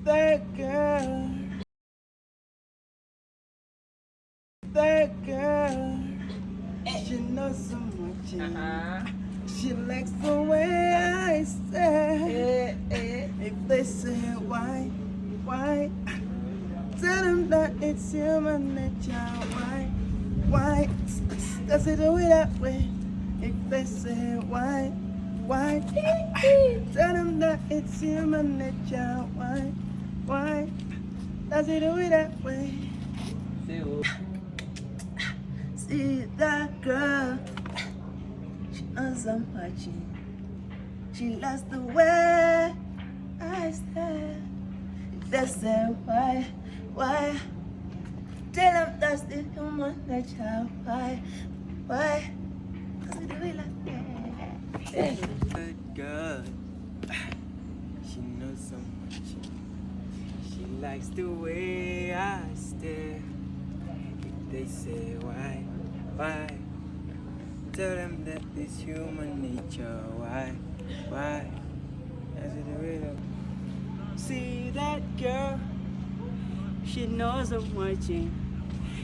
That girl, that girl, she knows so much. She likes the way I stare. If they say why, tell them that it's human nature. Why does it do it that way? If they say why, tell them that it's human nature. Why does it do it that way? See that girl, she knows I'm watching. She loves the way I stare. If they say why, tell them that's the human nature. Why does it do it like that? Good girl, she knows so much. She likes the way I stare. If they say why, tell them that it's human nature. Why does it do it? See that girl, she knows I'm watching.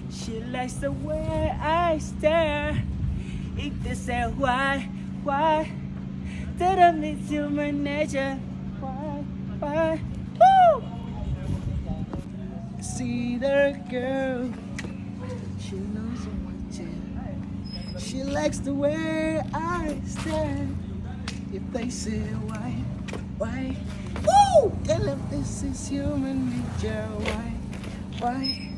She likes the way I stare. If they say why, tell them it's human nature. Why? Woo! See that girl, she knows I'm watching. She likes the way I stare. If they say why, woo! Tell them this is human nature. Why?